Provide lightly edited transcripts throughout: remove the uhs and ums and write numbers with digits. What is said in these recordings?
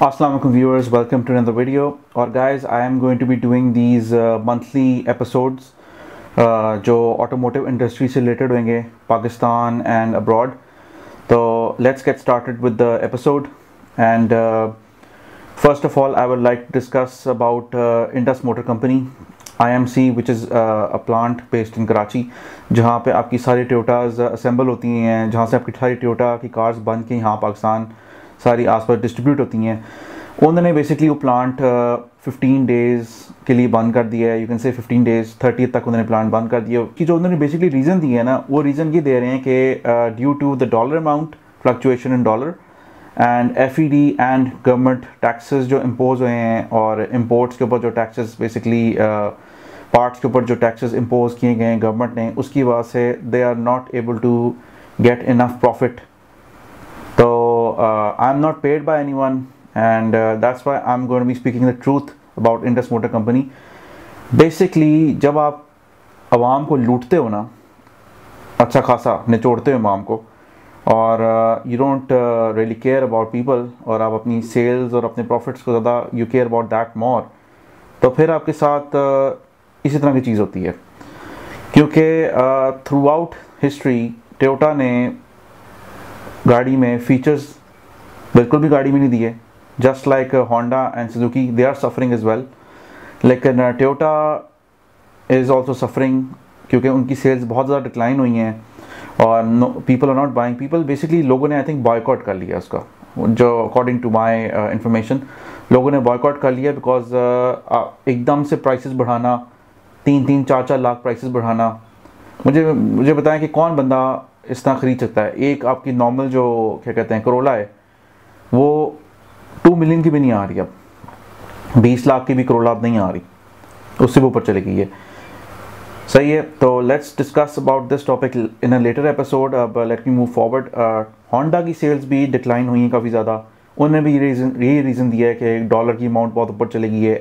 Assalamu alaikum viewers, welcome to another video. और guys, I am going to be doing these monthly episodes जो automotive industry से related होंगे Pakistan and abroad. तो let's get started with the episode. And first of all, I would like to discuss about Indus Motor Company, IMC, which is a plant based in Karachi, जहाँ पे आपकी सारी Toyotas assemble होती हैं, जहाँ से आपकी सारी Toyota की cars बन के यहाँ पाकिस्तान सारी आस पास डिस्ट्रीब्यूट होती हैं. उन्होंने बेसिकली वो प्लांट 15 डेज़ के लिए बंद कर दिया है. यू कैन से 15 डेज़ 30 तक उन्होंने प्लांट बंद कर दिया. कि जो उन्होंने बेसिकली रीज़न दिया है ना, वो रीज़न ये दे रहे हैं कि due to the dollar amount fluctuation in dollar and FED and government taxes जो इम्पोज हुए हैं, और इम्पोर्ट्स के ऊपर जो टैक्सेस बेसिकली पार्ट्स के ऊपर जो टैक्सेस इम्पोज किए गए हैं गवर्नमेंट ने, उसकी वजह से they are not able to get enough profit. So I'm not paid by anyone, and that's why I'm going to be speaking the truth about Indus Motor Company. Basically, जब आप आवाम को लूटते हो ना, अच्छा खासा निचोड़ते हो आवाम को, और you don't really care about people, और आप अपनी sales और अपने profits को ज़्यादा you care about that more, तो फिर आपके साथ इसी तरह की चीज़ होती है. क्योंकि throughout history Toyota ने गाड़ी में फीचर्स बिल्कुल भी गाड़ी में नहीं दिए. Just like Honda and Suzuki, they are suffering as well. लेकिन टोयोटा इज़ ऑल्सो सफरिंग क्योंकि उनकी सेल्स बहुत ज़्यादा डिक्लाइन हुई हैं और people are not buying. People basically लोगों ने आई थिंक बॉयकॉट कर लिया उसका, जो अकॉर्डिंग टू माई इंफॉर्मेशन लोगों ने बॉयकॉट कर लिया. बिकॉज एकदम से प्राइसेस बढ़ाना, 3-3, 4-4 लाख प्राइसेस बढ़ाना, मुझे बताएं कि कौन बंदा इस तरह ख़रीद सकता है. एक आपकी नॉर्मल जो क्या कहते हैं करोला है, वो 2 मिलियन की भी नहीं आ रही. अब 20 लाख की भी करोला अब नहीं आ रही, उससे भी ऊपर चली गई है. सही है. तो let's discuss about this topic in a later episode. अब let me move forward. Honda की सेल्स भी डिक्लाइन हुई हैं काफ़ी ज़्यादा. उन्होंने भी यही रीज़न दिया है कि डॉलर की अमाउंट बहुत ऊपर चली गई है.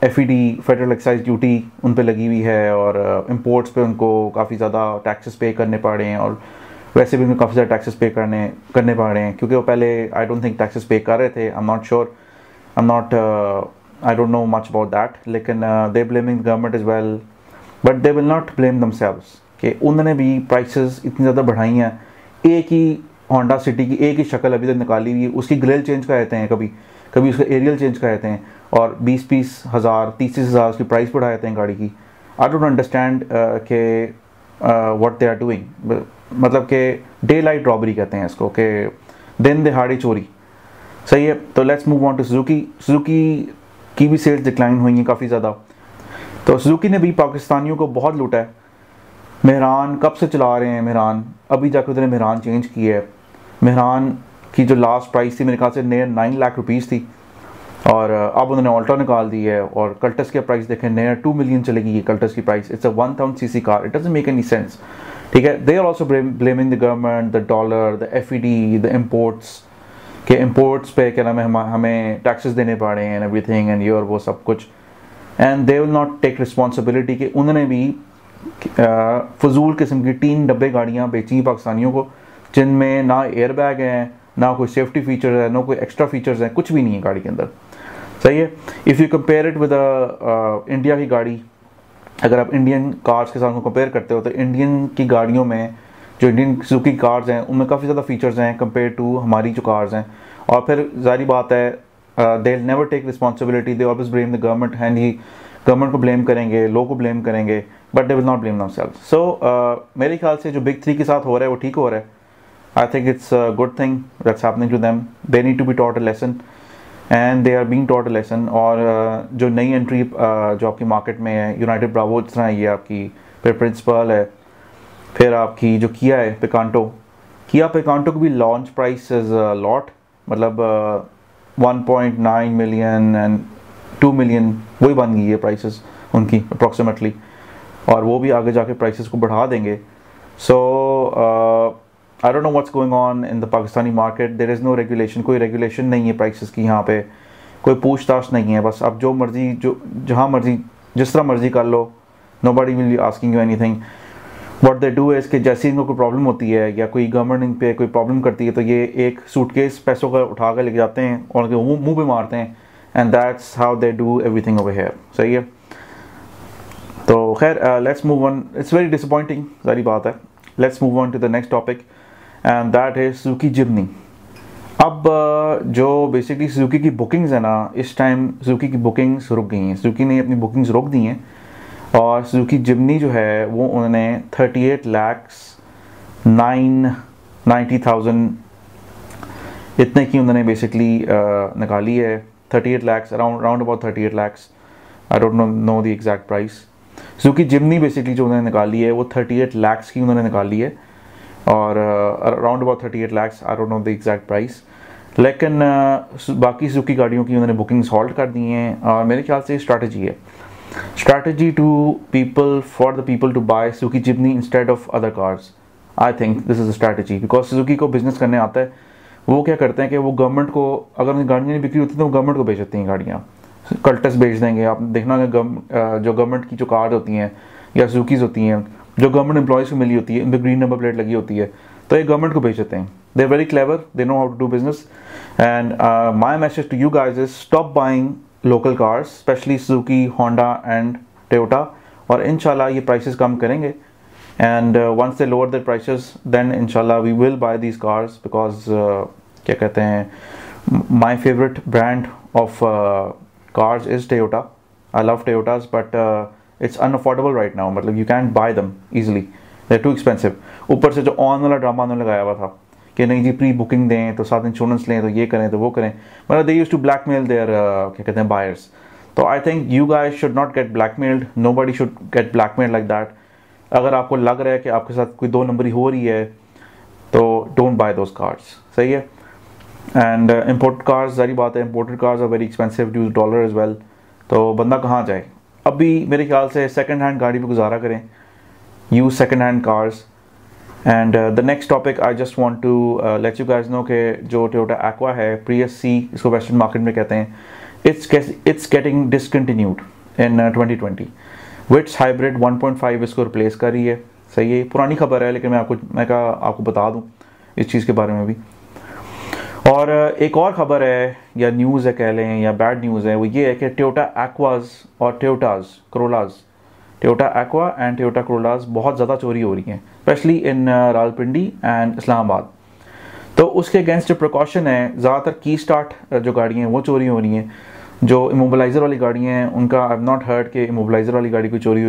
FED फेडरल एक्साइज ड्यूटी उन पे लगी हुई है, और इंपोर्ट्स पे उनको काफ़ी ज़्यादा टैक्सेस पे करने पड़ रहे हैं, और वैसे भी उनको काफ़ी ज़्यादा टैक्सेस पे करने पड़ रहे हैं क्योंकि वो पहले आई डोंट थिंक टैक्सेस पे कर रहे थे. I don't know much about that. लेकिन they blaming government is well, but they will not blame themselves कि उन्होंने भी प्राइसेस इतनी ज़्यादा बढ़ाई हैं. एक ही होंडा सिटी की एक ही शक्ल अभी तक निकाली हुई है, उसकी ग्रिल चेंज कर देते हैं, कभी उसका एरियल चेंज कर देते हैं, और 20-20 हज़ार 30-30 हज़ार उसकी प्राइस बढ़ा देते हैं गाड़ी की. आई डोंट अंडरस्टैंड के व्हाट दे आर डूइंग. मतलब कि डे लाइट रॉबरी कहते हैं इसको, कि दिन दिहाड़ी चोरी. सही है. तो let's move on to Suzuki की भी सेल्स डिक्लाइन हुई हैं काफ़ी ज़्यादा. तो सुजुकी ने भी पाकिस्तानियों को बहुत लूटा है. मेहरान कब से चला रहे हैं, मेहरान अभी जाकर उन्होंने मेहरान चेंज की है. मेहरान की जो लास्ट प्राइस थी मेरे ख्याल से नियर 9 लाख रुपीज़ थी, और अब उन्होंने ऑल्टो निकाल दी है. और कल्टस की प्राइस देखें, नियर 2 मिलियन चलेगी ये कल्टस की price. It's a 1000 cc car. It doesn't make any sense. ठीक है. They are also blaming the government, the dollar, the FED, the imports, के इम्पोर्ट्स पे क्या नाम है हमें टैक्सेस देने पड़े हैं एंड एवरीथिंग एंड ये और वो सब कुछ. And they will not take responsibility कि उन्होंने भी फजूल किस्म की 3 डब्बे गाड़ियाँ बेची पाकिस्तानियों को, जिनमें ना एयर बैग हैं, ना कोई सेफ्टी फीचर है, ना कोई एक्स्ट्रा फीचर्स हैं, कुछ भी नहीं है गाड़ी के अंदर. सही है. If you compare it with India की गाड़ी, अगर आप इंडियन कार्स के साथ कंपेयर करते हो, तो इंडियन की गाड़ियों में जो इंडियन सुजुकी कार्स हैं उनमें काफ़ी ज़्यादा फीचर्स हैं कंपेयर टू हमारी जो कार्स हैं. और फिर जारी बात है, they will never take responsibility. They always blame the government. And ही गवर्नमेंट को ब्लेम करेंगे, लोग को ब्लेम करेंगे, but they will not blame themselves. So मेरे ख्याल से जो बिग 3 के साथ हो रहा है वो ठीक हो रहा है. I think it's a good thing that's happening to them. They need to be taught a lesson, and they are being taught a lesson. और जो नई एंट्री जो आपकी मार्केट में है, यूनाइटेड ब्रावो जिस तरह ये आपकी, फिर प्रिंसिपल है, फिर आपकी जो किया है पिकांटो की भी लॉन्च प्राइस इज़ लॉट, मतलब 1.9 मिलियन एंड 2 मिलियन वही बन गई है प्राइसेस उनकी अप्रॉक्सीमेटली, और वो भी आगे जाके प्राइसेस को बढ़ा देंगे. सो I don't know what's going on in the Pakistani market. There is no regulation. कोई रेगुलेशन नहीं है प्राइसेस की यहाँ पे, कोई पूछताछ नहीं है. बस आप जो मर्जी, जहाँ मर्जी, जिस तरह मर्जी कर लो. Nobody will be asking you anything. What they do is कि जैसे इनको कोई प्रॉब्लम होती है या कोई गवर्नमेंट इन पे कोई प्रॉब्लम करती है तो ये एक सूटकेस पैसों का उठा कर लेके जाते हैं और उनके मुंह पे मारते हैं, and that's how they do everything over here. सही है, तो खैर let's move on. It's very disappointing, सारी बात है। Let's move on to the next topic and that is Suzuki Jimny. अब जो बेसिकली सुजुकी की बुकिंग्स है ना, इस टाइम सुजुकी की बुकिंग्स रुक गई हैं। सुजुकी ने अपनी बुकिंग्स रोक दी हैं और सुजुकी जिमनी जो है वो उन्होंने 38,990,000 इतने की उन्होंने बेसिकली निकाली है। 38 lakhs, around about 38 lakhs, I don't know the exact price. Suzuki Jimny basically जो उन्होंने निकाली है वो 38 lakhs की उन्होंने निकाली है और around about 38 lakhs, I don't know the exact price. लेकिन बाकी सुजुकी गाड़ियों की उन्होंने बुकिंग्स हॉल्ट कर दी हैं और मेरे ख्याल से स्ट्रैटेजी है, strategy to people, for the people to buy Suzuki Jimny instead of other cars. I think this is a strategy because Suzuki को बिजनेस करने आता है। वो क्या करते हैं कि वो गवर्नमेंट को, अगर उनकी गाड़ियाँ नहीं बिक्री होती तो वो गवर्नमेंट को बेच देती हैं गाड़ियाँ, कल्टस बेच देंगे। आप देखना कि जो गवर्नमेंट की जो कार्स होती हैं या सुजुकीज होती हैं जो गवर्नमेंट एम्प्लॉयज़ को मिली होती है, इन पर ग्रीन नंबर प्लेट लगी होती है, तो ये गवर्नमेंट को बेच देते हैं। They are very clever, they know how to do business, and my message to you guys is stop buying local cars, specially Suzuki, Honda and Toyota, और इंशाल्लाह ये प्राइसेस कम करेंगे। And once they lower the prices then इंशाल्लाह we will buy these cars because क्या कहते हैं, my favourite brand of cars is Toyota. I love Toyotas but it's unaffordable right now, मतलब you can't buy them easily, they are too expensive. ऊपर से जो on वाला drama उन्होंने लगाया हुआ था कि नहीं जी प्री बुकिंग दें तो साथ इंश्योरेंस लें तो ये करें तो वो करें, मतलब they used to blackmail their क्या कहते हैं बायर्स। तो I think you guys should not get blackmailed, nobody should get blackmailed like that. अगर आपको लग रहा है कि आपके साथ कोई 2 नंबरी हो रही है तो डोंट बाय दोज कार्स। सही है, एंड इम्पोर्टेड कार्स, सारी बात है, imported cars are very expensive due dollar as well. तो बंदा कहाँ जाए? अभी मेरे ख्याल से सेकेंड हैंड गाड़ी पर गुजारा करें, use second hand cars. And the next topic I just want to let you guys know कि जो टोयोटा एक्वा है, प्रियस सी इसको वेस्टर्न मार्केट में कहते हैं, it's getting discontinued in 2020। Vitz hybrid 1.5 इसको रिप्लेस कर रही है। सही है, पुरानी खबर है लेकिन मैं आपको बता दूं इस चीज़ के बारे में भी। और एक और ख़बर है या न्यूज़ है कह लें या बैड न्यूज़ है, वो ये है कि टोयोटा एक्वाज और टोयोटा एक्वा एंड टोयोटा क्रोलाज बहुत ज़्यादा चोरी हो रही हैं, specially in Rawalpindi and Islamabad. तो उसके अगेंस्ट जो प्रिकॉशन है, ज़्यादातर की स्टार्ट जो गाड़ियाँ हैं वो चोरी हो रही हैं। जो इमोबलाइज़र वाली गाड़ियाँ हैं उनका आई हैव नॉट हर्ड कि इमोबलाइज़र वाली गाड़ी को चोरी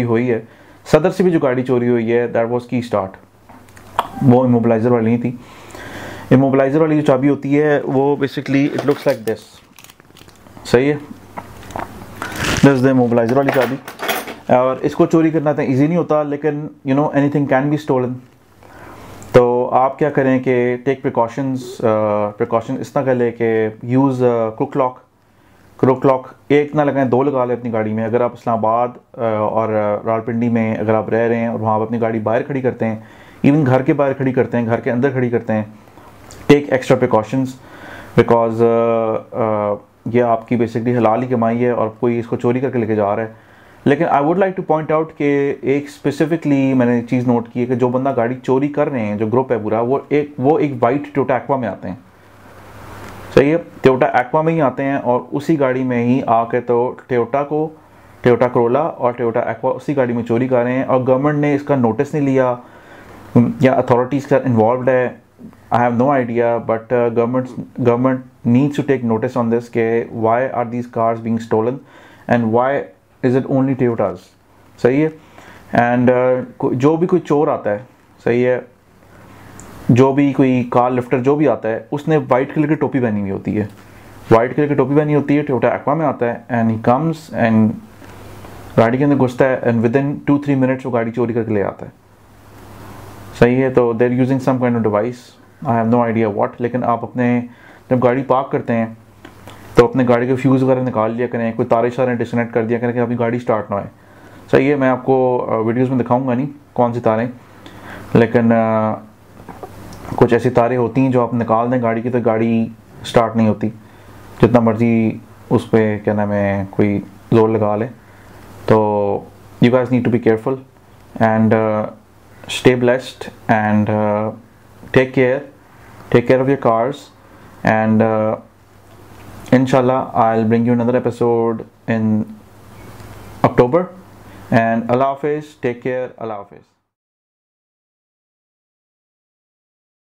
हुई है। सदर से भी जो गाड़ी चोरी हुई है दैट वाज की स्टार्ट, वो इमोबलाइज़र वाली नहीं थी। इमोबलाइज़र वाली जो चाबी होती है वो basically it looks like this. सही है, दिस इज द इमोबलाइज़र वाली चाबी, और इसको चोरी करना इतना ईजी नहीं होता, लेकिन you know anything can be stolen. तो आप क्या करें कि टेक प्रिकॉशन इस तरह कर ले कि यूज़ क्रुक लॉक एक ना लगाएं, 2 लगा लें अपनी गाड़ी में। अगर आप इस्लामाबाद और रावलपिंडी में अगर आप रह रहे हैं और वहाँ पर अपनी गाड़ी बाहर खड़ी करते हैं, इवन घर के बाहर खड़ी करते हैं, घर के अंदर खड़ी करते हैं, टेक एक्स्ट्रा प्रिकॉशंस बिकॉज ये आपकी बेसिकली हलाल ही कमाई है और कोई इसको चोरी करके लेके जा रहा है। लेकिन I would like two point out कि एक स्पेसिफिकली मैंने चीज़ नोट की है कि जो बंदा गाड़ी चोरी कर रहे हैं, जो ग्रुप है पूरा, वो एक वाइट टोयोटा एक्वा में आते हैं। सही है, टोयोटा एक्वा में ही आते हैं और उसी गाड़ी में ही आके तो टोयोटा क्रोला और टोयोटा एक्वा उसी गाड़ी में चोरी कर रहे हैं, और गवर्नमेंट ने इसका नोटिस नहीं लिया या अथॉरिटीज़ का इन्वॉल्व है, I have no idea. But government needs to take notice on this के why are these cars being stolen and why is it only Toyotas. सही है, एंड जो भी कोई चोर आता है, सही है, जो भी कोई कार लिफ्टर जो भी आता है, उसने वाइट कलर की टोपी पहनी हुई होती है, टोयोटा एक्वा में आता है, एंड ही कम्स एंड गाड़ी के अंदर घुसता है एंड विद इन 2-3 मिनट्स वो गाड़ी चोरी करके ले आता है। सही है, तो they are using some kind of device, I have no idea what. लेकिन आप अपने जब गाड़ी पार्क करते हैं तो अपने गाड़ी के फ्यूज़ वगैरह निकाल लिया करें, कोई तारे शारे डिस्कनेक्ट कर दिया करें कि आपकी गाड़ी स्टार्ट ना हो। सही है, मैं आपको वीडियोस में दिखाऊंगा नहीं कौन सी तारें, लेकिन कुछ ऐसी तारें होती हैं जो आप निकाल दें गाड़ी की तो गाड़ी स्टार्ट नहीं होती, जितना मर्जी उस पर क्या नाम है कोई जोर लगा ले। तो you guys need to be careful and stay blessed, and take care of your cars, and inshallah I'll bring you another episode in October. And Allah Hafiz, take care, Allah Hafiz.